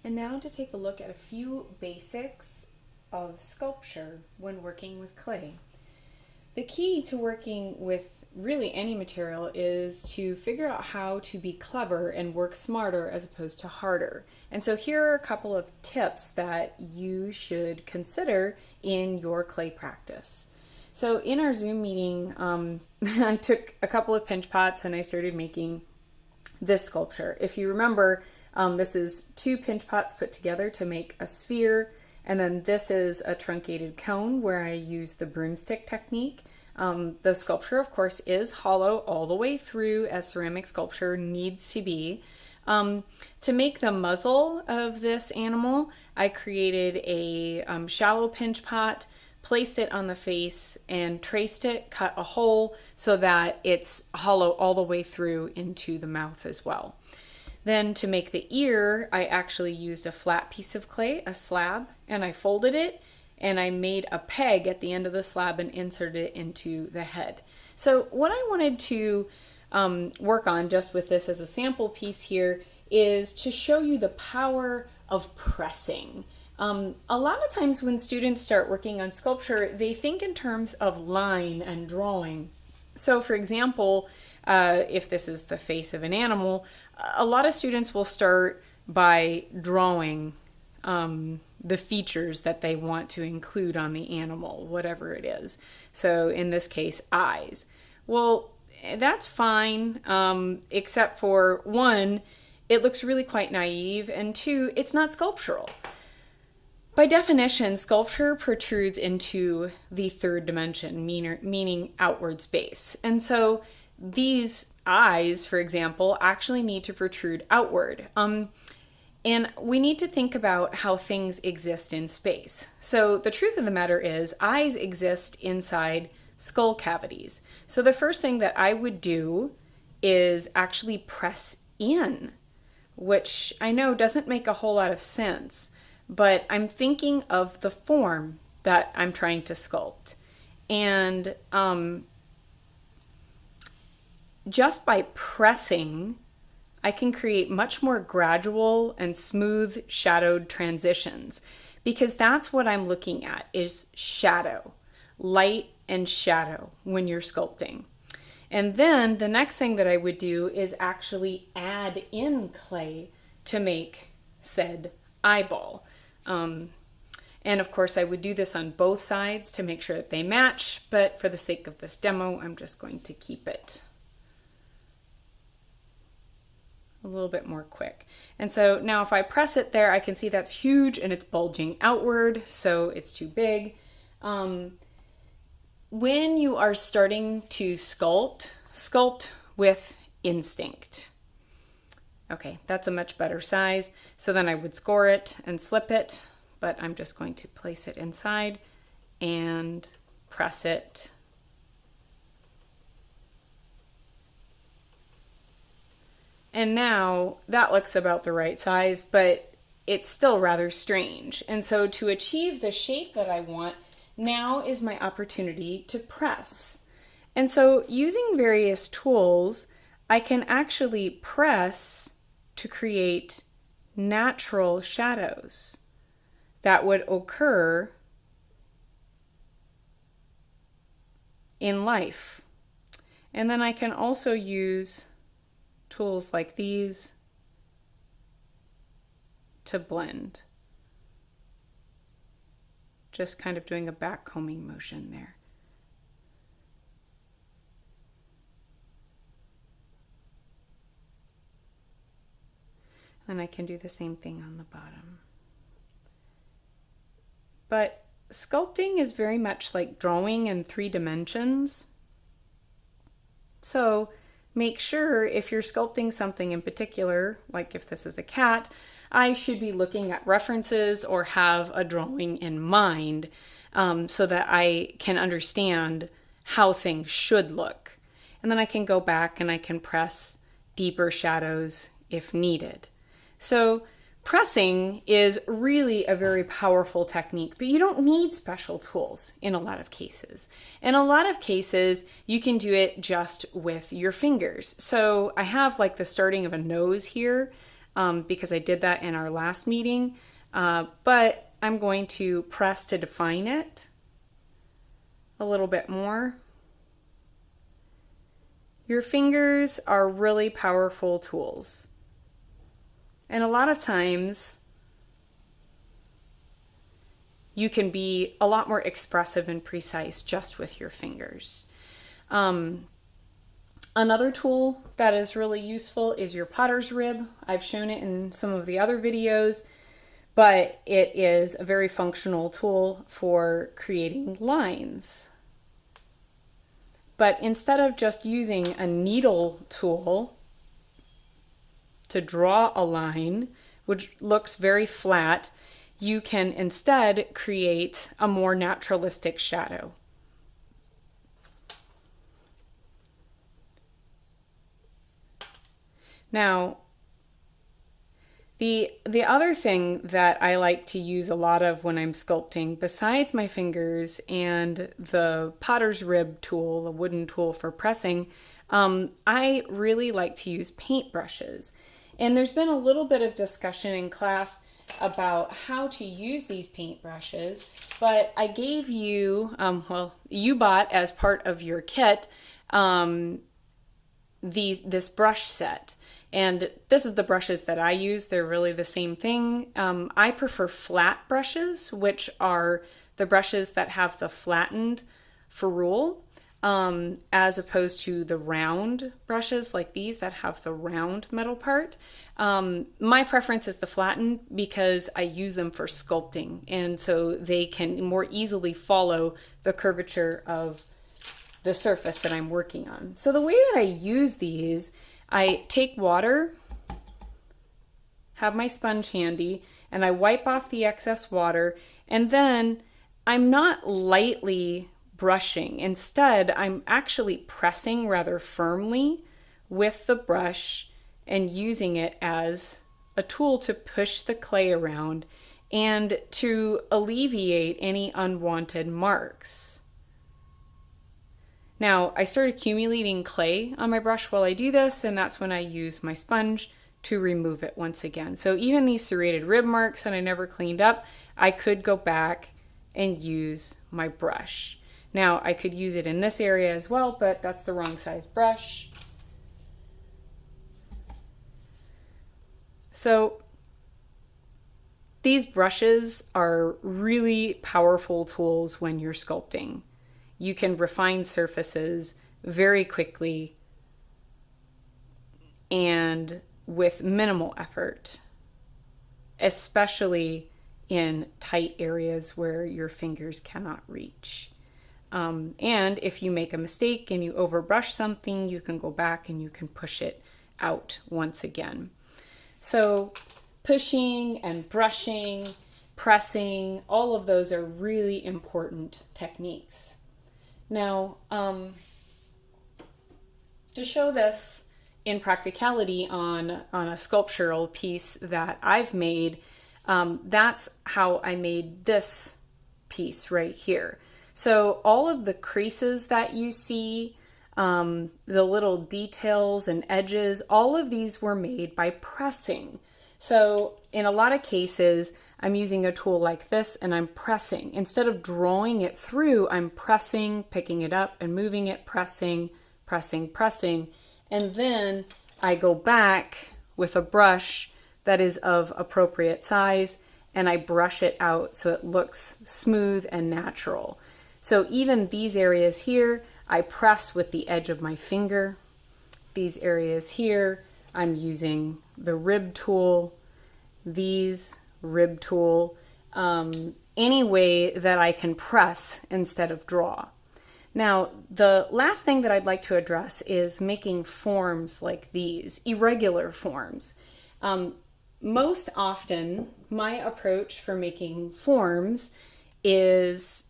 And now to take a look at a few basics of sculpture when working with clay. The key to working with really any material is to figure out how to be clever and work smarter as opposed to harder. And so here are a couple of tips that you should consider in your clay practice. So in our Zoom meeting, I took a couple of pinch pots and I started making this sculpture. If you remember, this is two pinch pots put together to make a sphere, and then this is a truncated cone where I use the broomstick technique. The sculpture, of course, is hollow all the way through, as ceramic sculpture needs to be. To make the muzzle of this animal, I created a shallow pinch pot, placed it on the face, and traced it, cut a hole so that it's hollow all the way through into the mouth as well. Then to make the ear, I actually used a flat piece of clay, a slab, and I folded it, and I made a peg at the end of the slab and inserted it into the head. So what I wanted to work on just with this as a sample piece here is to show you the power of pressing. A lot of times when students start working on sculpture, they think in terms of line and drawing. So for example, if this is the face of an animal, a lot of students will start by drawing the features that they want to include on the animal, whatever it is. So in this case, eyes. Well, that's fine, except for one, it looks really quite naive, and two, it's not sculptural. By definition, sculpture protrudes into the third dimension, meaning outward space. And so these eyes, for example, actually need to protrude outward. And we need to think about how things exist in space. So the truth of the matter is, eyes exist inside skull cavities. So the first thing that I would do is actually press in, which I know doesn't make a whole lot of sense, but I'm thinking of the form that I'm trying to sculpt. And just by pressing, I can create much more gradual and smooth shadowed transitions, because that's what I'm looking at is shadow, light and shadow when you're sculpting. And then the next thing that I would do is actually add in clay to make said eyeball. And of course I would do this on both sides to make sure that they match, but for the sake of this demo, I'm just going to keep it a little bit more quick. And so now if I press it there, I can see that's huge and it's bulging outward, so it's too big. When you are starting to sculpt with instinct. Okay, that's a much better size. So then I would score it and slip it, but I'm just going to place it inside and press it. And now that looks about the right size, but it's still rather strange. And so to achieve the shape that I want, now is my opportunity to press. And so using various tools, I can actually press to create natural shadows that would occur in life. And then I can also use tools like these to blend. Just kind of doing a back combing motion there. And I can do the same thing on the bottom. But sculpting is very much like drawing in 3 dimensions. So make sure if you're sculpting something in particular, like if this is a cat, I should be looking at references or have a drawing in mind so that I can understand how things should look. And then I can go back and I can press deeper shadows if needed. So pressing is really a very powerful technique, but you don't need special tools in a lot of cases. In a lot of cases, you can do it just with your fingers. So I have like the starting of a nose here. because I did that in our last meeting, but I'm going to press to define it a little bit more. Your fingers are really powerful tools. And a lot of times you can be a lot more expressive and precise just with your fingers. Another tool that is really useful is your potter's rib. I've shown it in some of the other videos, but it is a very functional tool for creating lines. But instead of just using a needle tool to draw a line, which looks very flat, you can instead create a more naturalistic shadow. Now, the other thing that I like to use a lot of when I'm sculpting, besides my fingers and the potter's rib tool, a wooden tool for pressing, I really like to use paintbrushes. And there's been a little bit of discussion in class about how to use these paintbrushes, but I gave you, you bought as part of your kit this brush set. And this is the brushes that I use. They're really the same thing. I prefer flat brushes, which are the brushes that have the flattened ferrule, as opposed to the round brushes like these that have the round metal part. My preference is the flattened because I use them for sculpting, and so they can more easily follow the curvature of the surface that I'm working on. So the way that I use these, I take water, have my sponge handy, and I wipe off the excess water, and then I'm not lightly brushing. Instead, I'm actually pressing rather firmly with the brush and using it as a tool to push the clay around and to alleviate any unwanted marks. Now, I start accumulating clay on my brush while I do this, and that's when I use my sponge to remove it once again. So even these serrated rib marks that I never cleaned up, I could go back and use my brush. Now, I could use it in this area as well, but that's the wrong size brush. So these brushes are really powerful tools when you're sculpting. You can refine surfaces very quickly and with minimal effort, especially in tight areas where your fingers cannot reach. And if you make a mistake and you overbrush something, you can go back and you can push it out once again. So pushing and brushing, pressing, all of those are really important techniques. Now, to show this in practicality on a sculptural piece that I've made, that's how I made this piece right here. So all of the creases that you see, the little details and edges, all of these were made by pressing. So in a lot of cases, I'm using a tool like this and I'm pressing. Instead of drawing it through, I'm pressing, picking it up and moving it, pressing, pressing, pressing. And then I go back with a brush that is of appropriate size and I brush it out so it looks smooth and natural. So even these areas here, I press with the edge of my finger. These areas here, I'm using the rib tool, these rib tool, any way that I can press instead of draw. Now, the last thing that I'd like to address is making forms like these, irregular forms. Most often, my approach for making forms is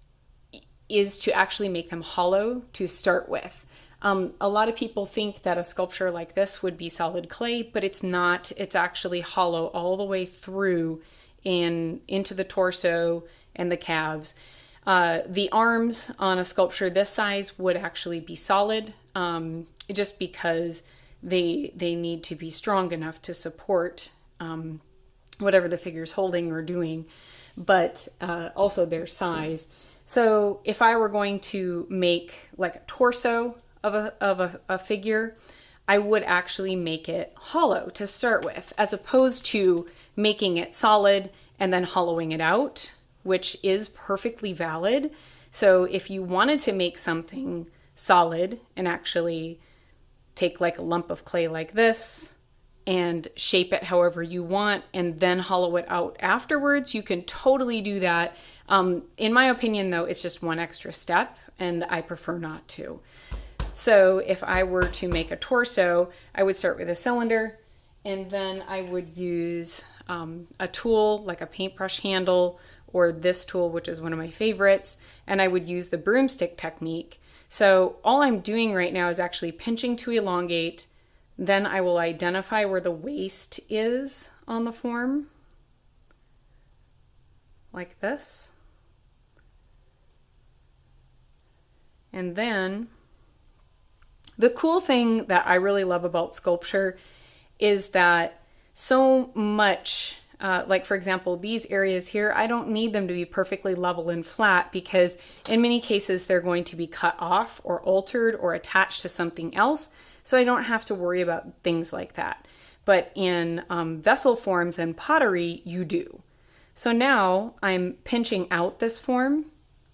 to actually make them hollow to start with. A lot of people think that a sculpture like this would be solid clay, but it's not. It's actually hollow all the way through into the torso and the calves. The arms on a sculpture this size would actually be solid, just because they need to be strong enough to support whatever the figure's holding or doing, but also their size. So if I were going to make like a torso of a figure, I would actually make it hollow to start with, as opposed to making it solid and then hollowing it out, which is perfectly valid. So if you wanted to make something solid and actually take like a lump of clay like this and shape it however you want and then hollow it out afterwards, you can totally do that. In my opinion, though, it's just one extra step, and I prefer not to. So if I were to make a torso, I would start with a cylinder, and then I would use a tool like a paintbrush handle, or this tool, which is one of my favorites, and I would use the broomstick technique. So all I'm doing right now is actually pinching to elongate. Then I will identify where the waist is on the form, like this. And then the cool thing that I really love about sculpture is that so much, like for example, these areas here, I don't need them to be perfectly level and flat, because in many cases they're going to be cut off or altered or attached to something else. So I don't have to worry about things like that. But in vessel forms and pottery, you do. So now I'm pinching out this form.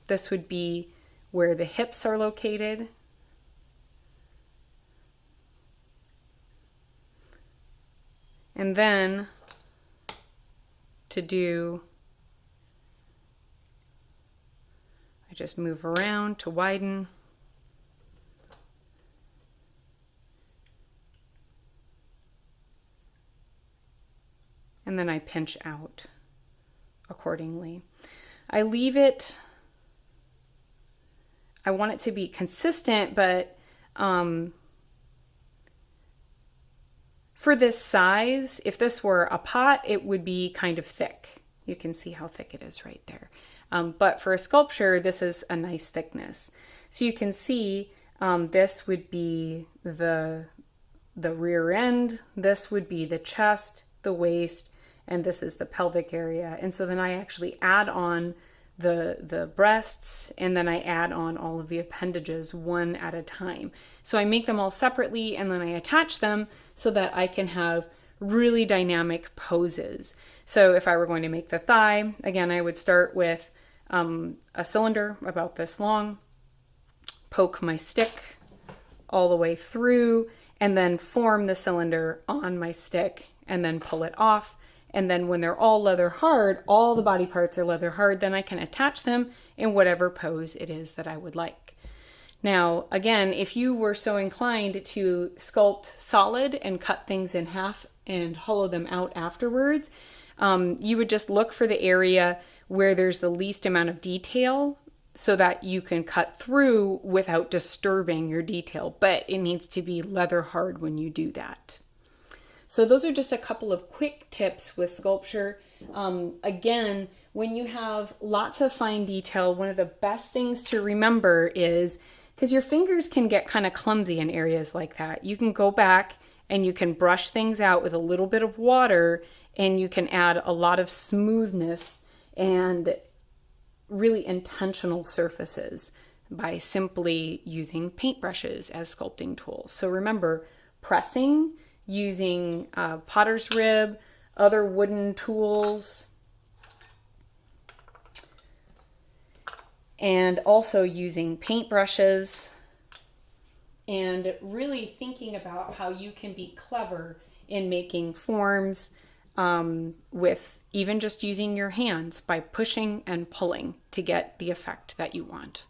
This would be where the hips are located. And then to do, I just move around to widen. And then I pinch out accordingly. I leave it, I want it to be consistent, but for this size, if this were a pot, it would be kind of thick. You can see how thick it is right there. But for a sculpture, this is a nice thickness. So you can see this would be the rear end, this would be the chest, the waist, and this is the pelvic area. And so then I actually add on the breasts, and then I add on all of the appendages one at a time. So I make them all separately, and then I attach them so that I can have really dynamic poses. So if I were going to make the thigh, again, I would start with a cylinder about this long, poke my stick all the way through, and then form the cylinder on my stick, and then pull it off. And then when they're all leather hard, all the body parts are leather hard, then I can attach them in whatever pose it is that I would like. Now, again, if you were so inclined to sculpt solid and cut things in half and hollow them out afterwards, you would just look for the area where there's the least amount of detail so that you can cut through without disturbing your detail. But it needs to be leather hard when you do that. So those are just a couple of quick tips with sculpture. Again, when you have lots of fine detail, one of the best things to remember is, because your fingers can get kind of clumsy in areas like that, you can go back and you can brush things out with a little bit of water, and you can add a lot of smoothness and really intentional surfaces by simply using paintbrushes as sculpting tools. So remember, pressing, using potter's rib, other wooden tools, and also using paintbrushes, and really thinking about how you can be clever in making forms with even just using your hands by pushing and pulling to get the effect that you want.